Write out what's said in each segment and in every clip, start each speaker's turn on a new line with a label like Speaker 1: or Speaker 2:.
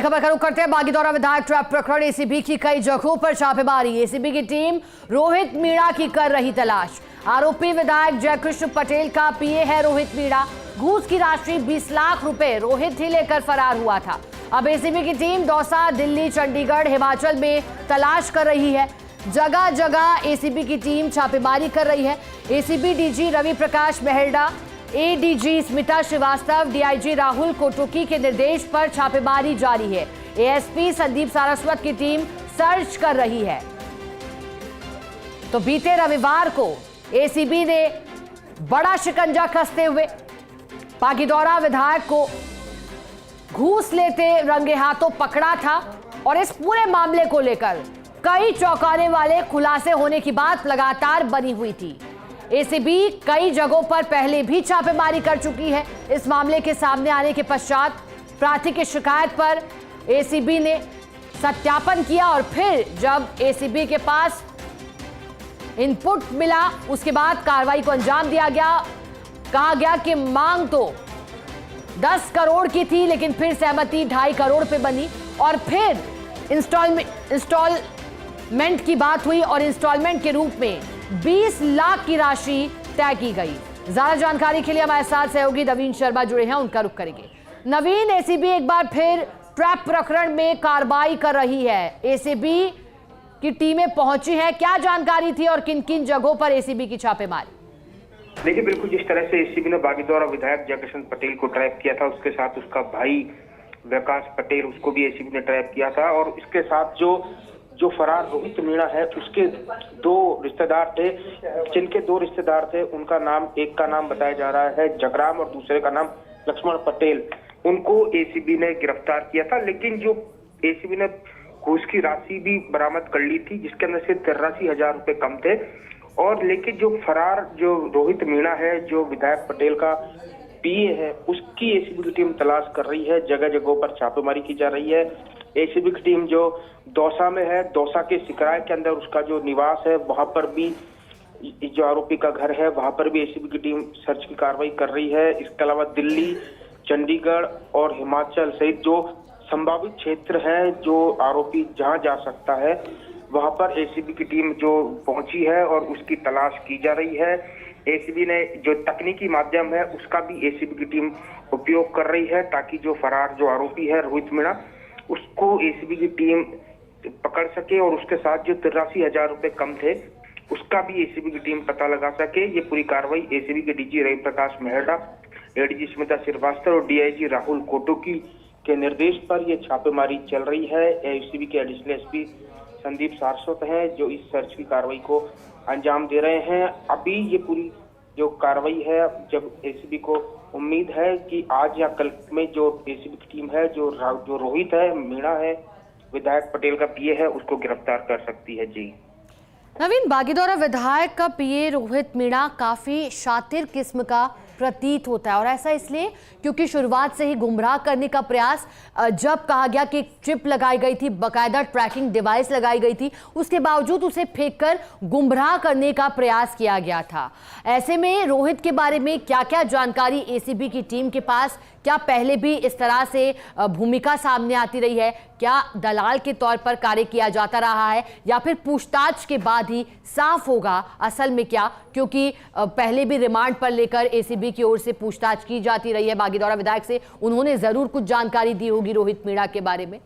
Speaker 1: खबर का रुख करते हैं बागीदौरा विधायक ट्रैप प्रकरण। एसीबी की कई जगहों पर छापेमारी। एसीबी की टीम रोहित मीणा की कर रही तलाश। आरोपी विधायक जयकृष्ण पटेल का पीए है रोहित मीणा। घूस की राशि 20 लाख रुपए रोहित ही लेकर फरार हुआ था। अब एसीबी की टीम दौसा, दिल्ली, चंडीगढ़, हिमाचल में तलाश कर रही है। जगह जगह एसीबी की टीम छापेमारी कर रही है। ACB DG Ravi Prakash Mehrada, ADG Smita Srivastava, DIG Rahul कोटुकी के निर्देश पर छापेमारी जारी है। एएसपी संदीप सारस्वत की टीम सर्च कर रही है। तो बीते रविवार को एसीबी ने बड़ा शिकंजा कसते हुए बागीदौरा विधायक को घूस लेते रंगे हाथों पकड़ा था और इस पूरे मामले को लेकर कई चौंकाने वाले खुलासे होने की बात लगातार बनी हुई थी। एसीबी कई जगहों पर पहले भी छापेमारी कर चुकी है। इस मामले के सामने आने के पश्चात प्रार्थी की शिकायत पर एसीबी ने सत्यापन किया और फिर जब एसीबी के पास इनपुट मिला उसके बाद कार्रवाई को अंजाम दिया गया। कहा गया कि मांग तो 10 करोड़ की थी, लेकिन फिर सहमति 2.5 करोड़ पे बनी और फिर इंस्टॉलमेंट की बात हुई और इंस्टॉलमेंट के रूप में 20 लाख की राशि तय की गई। ज्यादा जानकारी के लिए हमारे साथ सहयोगी नवीन शर्मा जुड़े हैं, उनका रुख करेंगे। नवीन, एसीबी एक बार फिर ट्रैप प्रकरण में कार्रवाई कर रही है। एसीबी की टीमें पहुंची हैं, क्या जानकारी थी और किन किन जगहों पर एसीबी की छापेमारी?
Speaker 2: देखिए, बिल्कुल जिस तरह से एसीबी ने बागीदौरा विधायक जयकृष्ण पटेल को ट्रैप किया था, उसके साथ उसका भाई विकास पटेल, उसको भी एसीबी ने ट्रैप किया था और इसके साथ जो फरार रोहित मीणा है उसके 2 रिश्तेदार थे, जिनके 2 रिश्तेदार थे उनका नाम, एक का नाम बताया जा रहा है जगराम और दूसरे का नाम लक्ष्मण पटेल। उनको एसीबी ने गिरफ्तार किया था, लेकिन जो एसीबी ने घूस की राशि भी बरामद कर ली थी, जिसके अंदर से 83,000 रुपए कम थे। और लेकिन जो फरार जो रोहित मीणा है, जो विधायक पटेल का पीए है, उसकी एसीबी की टीम तलाश कर रही है। जगह जगहों पर छापेमारी की जा रही है। एसीबी की टीम जो दौसा में है, दौसा के सिकराय के अंदर उसका जो निवास है, वहां पर भी जो आरोपी का घर है, वहां पर भी एसीबी की टीम सर्च की कार्रवाई कर रही है। इसके अलावा दिल्ली, चंडीगढ़ और हिमाचल सहित जो संभावित क्षेत्र है, जो आरोपी जहां जा सकता है, वहां पर एसीबी की टीम जो पहुंची है और उसकी तलाश की जा रही है। एसीबी ने जो तकनीकी माध्यम है उसका भी एसीबी की टीम उपयोग कर रही है, ताकि जो फरार जो आरोपी है रोहित मीणा, उसको एसीबी की टीम पकड़ सके और उसके साथ जो 83,000 रुपए कम थे उसका भी एसीबी की टीम पता लगा सके। ये पूरी कार्रवाई एसीबी के डीजी रवि प्रकाश मेहरडा, एडीजी स्मिता श्रीवास्तव और डीआईजी राहुल कोटुकी के निर्देश पर ये छापेमारी चल रही है। एसीबी के एडिशनल एसपी संदीप सारस्वत हैं जो इस सर्च की कार्रवाई को अंजाम दे रहे हैं। अभी ये पूरी जो कार्रवाई है, जब एसीबी को उम्मीद है कि आज या कल में जो एसीबी की टीम है, जो रोहित है, मीणा है, विधायक पटेल का पीए है, उसको गिरफ्तार कर सकती है। जी
Speaker 1: नवीन, बागीदौरा विधायक का पीए रोहित मीणा काफी शातिर किस्म का प्रतीत होता है और ऐसा इसलिए क्योंकि शुरुआत से ही गुमराह करने का प्रयास, जब कहा गया कि चिप लगाई गई थी, बकायदा ट्रैकिंग डिवाइस लगाई गई थी, उसके बावजूद उसे फेंककर गुमराह करने का प्रयास किया गया था। ऐसे में रोहित के बारे में क्या क्या जानकारी एसीबी की टीम के पास, क्या पहले भी इस तरह से भूमिका सामने आती रही है, क्या दलाल के तौर पर कार्य किया जाता रहा है या फिर पूछताछ के बाद ही साफ होगा असल में क्या, क्योंकि पहले भी रिमांड पर लेकर एसीबी की ओर से पूछताछ की जाती रही है बागीदौरा विधायक से, उन्होंने जरूर कुछ जानकारी दी होगी रोहित मीणा के बारे में।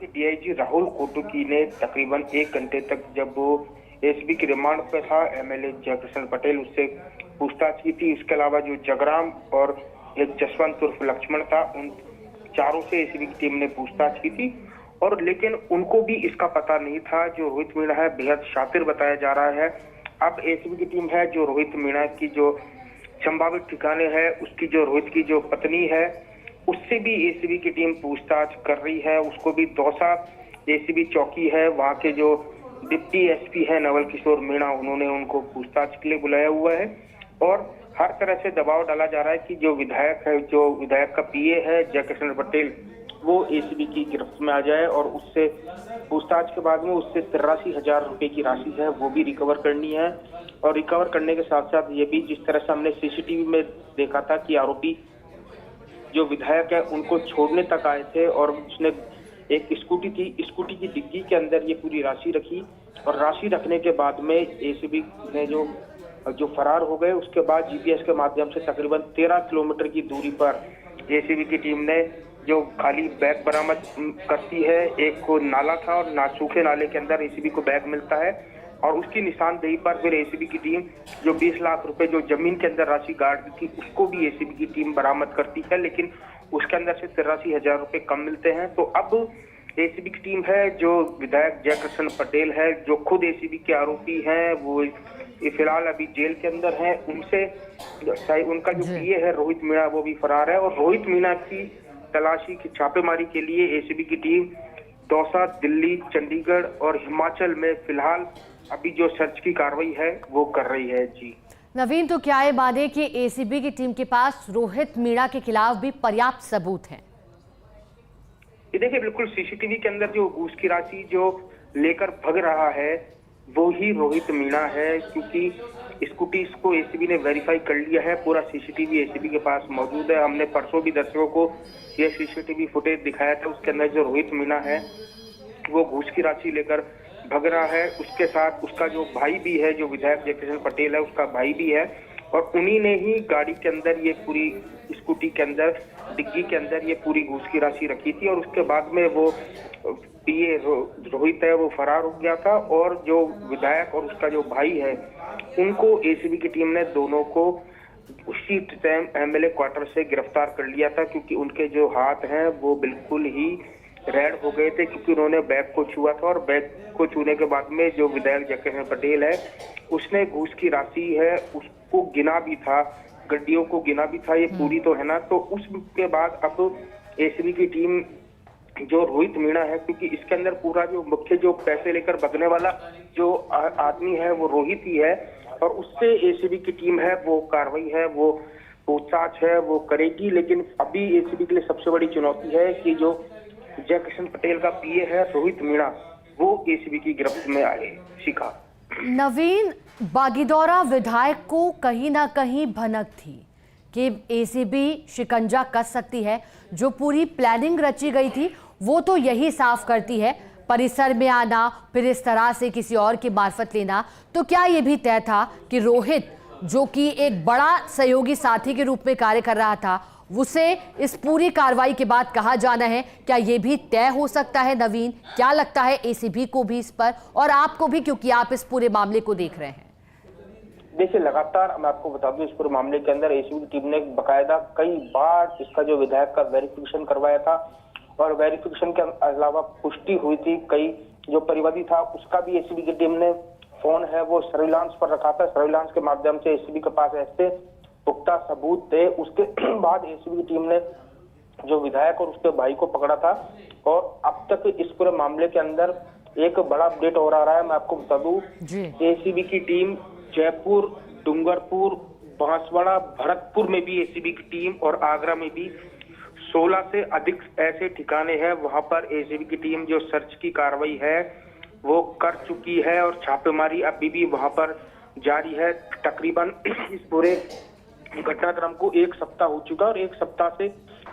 Speaker 2: डीआईजी राहुल कोटुकी ने तकरीबन 1 घंटे तक, जब वो एसीबी की रिमांड पे था, एमएलए जयकृष्ण पटेल, उससे पूछताछ की थी। इसके अलावा जो जगराम और एक जसवंत उर्फ लक्ष्मण था, उन चारों से एसीबी की टीम ने पूछताछ की थी और लेकिन उनको भी इसका पता नहीं था। जो रोहित मीणा है बेहद शातिर बताया जा रहा है। अब एसीबी की टीम है जो रोहित मीणा की जो संभावित ठिकाने है, उसकी जो रोहित की जो पत्नी है, उससे भी एसीबी की टीम पूछताछ कर रही है। उसको भी दौसा एसीबी चौकी है, वहां के जो डिप्टी एसपी है नवल किशोर मीणा, उन्होंने उनको पूछताछ के लिए बुलाया हुआ है और हर तरह से दबाव डाला जा रहा है कि जो विधायक है, जो विधायक का पीए है जयकृष्ण पटेल, वो एसीबी की गिरफ्त में आ जाए और उससे पूछताछ के बाद में उससे 83,000 रुपए की राशि है वो भी रिकवर करनी है। और रिकवर करने के साथ साथ ये भी, जिस तरह से हमने सीसीटीवी में देखा था कि आरोपी जो विधायक है उनको छोड़ने तक आए थे और उसने एक स्कूटी थी, स्कूटी की डिग्गी के अंदर ये पूरी राशि रखी और राशि रखने के बाद में एसीबी ने जो फरार हो गए। उसके बाद जीपीएस के माध्यम से तकरीबन 13 किलोमीटर की दूरी पर एसीबी की टीम ने जो खाली बैग बरामद करती है। एक को नाला था और सूखे नाले के अंदर एसीबी को बैग मिलता है और उसकी निशानदेही पर फिर एसीबी की टीम जो 20 लाख रुपए जो जमीन के अंदर राशि गाड़ दी थी उसको भी एसीबी की टीम बरामद करती है, लेकिन उसके अंदर से 83,000 रुपए कम मिलते हैं। तो अब एसीबी की टीम है जो विधायक जयकृष्ण पटेल है जो खुद एसीबी के आरोपी हैं, वो फिलहाल अभी जेल के अंदर हैं। उनका जो पीए है रोहित मीणा वो भी फरार है और रोहित मीणा की तलाशी की छापेमारी के लिए एसीबी की टीम दौसा, दिल्ली, चंडीगढ़ और हिमाचल में फिलहाल अभी जो सर्च की कार्रवाई है वो कर रही है। जी
Speaker 1: नवीन, तो क्या ये माने कि एसीबी की टीम के पास रोहित मीणा के खिलाफ भी पर्याप्त सबूत हैं?
Speaker 2: ये देखिए, बिल्कुल सीसीटीवी के अंदर जो घूस की राशि जो लेकर भग रहा है वो ही रोहित मीणा है, क्योंकि स्कूटी को एसीबी ने वेरीफाई कर लिया है। पूरा सीसीटीवी एसीबी के पास मौजूद है। हमने परसों भी दर्शकों को ये सीसीटीवी फुटेज दिखाया था, उसके अंदर जो रोहित मीणा है वो घूस की राशि लेकर भग रहा है। उसके साथ उसका जो भाई भी है, जो विधायक जयकृष्ण पटेल है, उसका भाई भी है और उन्हीं ने ही गाड़ी के अंदर ये पूरी स्कूटी के अंदर डिग्गी के अंदर ये पूरी घूस की राशि रखी थी और उसके बाद में वो पीए रोहित है वो फरार हो गया था और जो विधायक और उसका जो भाई है उनको एसीबी की टीम ने दोनों को उसी टाइम एमएलए क्वार्टर से गिरफ्तार कर लिया था, क्योंकि उनके जो हाथ हैं वो बिल्कुल ही रेड हो गए थे, क्योंकि उन्होंने बैग को छुआ था और बैग को छूने के बाद में जो विधायक जयकृष्ण पटेल है उसने घूस की राशि है उसको गिना भी था, गड्डियों को गिना भी था, ये पूरी तो है ना। तो उसके बाद अब एसीबी की टीम जो रोहित मीणा है, क्योंकि इसके अंदर पूरा जो मुख्य जो पैसे लेकर भगने वाला जो आदमी है वो रोहित ही है और उससे एसीबी की टीम है वो कार्रवाई है वो पूछताछ है वो करेगी। लेकिन अभी एसीबी के लिए सबसे बड़ी चुनौती है कि जो जयकृष्ण पटेल का पीए है रोहित मीणा वो एसीबी की गिरफ्त में आए। शिखा
Speaker 1: नवीन, बागीदौरा विधायक को कहीं ना कहीं भनक थी कि एसीबी शिकंजा कस सकती है। जो पूरी प्लानिंग रची गई थी वो तो यही साफ करती है, परिसर में आना फिर इस तरह से किसी और की मार्फत लेना। तो क्या ये भी तय था कि रोहित जो कि एक बड़ा सहयोगी साथी के रूप में कार्य कर रहा था उसे इस पूरी कार्रवाई के बाद कहा जाना है? क्या ये भी तय हो सकता है? नवीन, क्या लगता है एसीबी को भी इस पर और आपको भी, क्योंकि आप इस पूरे मामले को देख रहे हैं?
Speaker 2: देखिए, लगातार मैं आपको बता दूं इस पूरे मामले के अंदर एसीबी की टीम ने बकायदा कई बार इसका जो विधायक का वेरिफिकेशन करवाया था और वेरिफिकेशन के अलावा पुष्टि हुई थी। कई जो परिवादी था उसका भी एसीबी की टीम ने फोन है वो सर्विलांस पर रखा था। सर्विलांस के माध्यम से एसीबी के पास ऐसे पुख्ता सबूत थे। उसके बाद एसीबी की टीम ने जो विधायक और उसके भाई को पकड़ा था और अब तक इस पूरे मामले के अंदर एक बड़ा अपडेट हो रहा है। मैं आपको बता दूं, एसीबी की टीम जयपुर, डूंगरपुर, बांसवाड़ा, भरतपुर में भी एसीबी की टीम और आगरा में भी 16 से अधिक ऐसे ठिकाने हैं, वहां पर एसीबी की टीम जो सर्च की कार्रवाई है वो कर चुकी है और छापेमारी अभी भी वहां पर जारी है। तकरीबन इस पूरे घटनाक्रम को 1 सप्ताह हो चुका और 1 सप्ताह से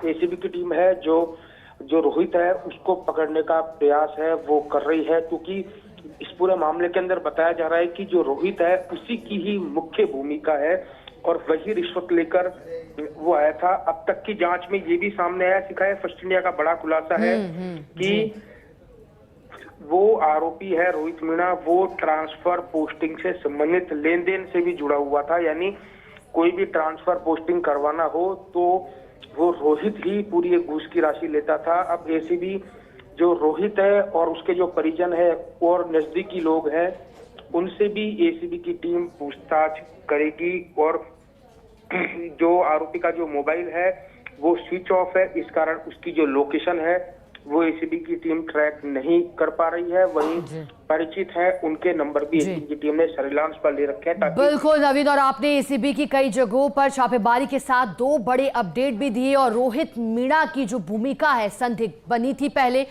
Speaker 2: एसीबी की टीम है जो रोहित है उसको पकड़ने का प्रयास है वो कर रही है, क्योंकि इस पूरे मामले के अंदर बताया जा रहा है कि जो रोहित है उसी की ही मुख्य भूमिका है और वही रिश्वत लेकर वो आया था। अब तक की जांच में ये भी सामने आया, सिखाया फर्स्ट इंडिया का बड़ा खुलासा है कि वो आरोपी है रोहित मीणा, वो ट्रांसफर पोस्टिंग से संबंधित लेन देन से भी जुड़ा हुआ था। यानी कोई भी ट्रांसफर पोस्टिंग करवाना हो तो वो रोहित ही पूरी एक घूस की राशि लेता था। अब एसीबी जो रोहित है और उसके जो परिजन है और नजदीकी लोग हैं उनसे भी एसीबी की टीम पूछताछ करेगी और जो आरोपी का जो मोबाइल है वो स्विच ऑफ है, इस कारण उसकी जो लोकेशन है वो एसीबी की टीम ट्रैक नहीं कर पा रही है। वहीं परिचित है उनके नंबर भी एसीबी की टीम ने सर्विलांस पर ले रखे हैं।
Speaker 1: बिल्कुल नवीन, और आपने एसीबी की कई जगहों पर छापेमारी के साथ 2 बड़े अपडेट भी दिए और रोहित मीणा की जो भूमिका है संदिग्ध बनी थी पहले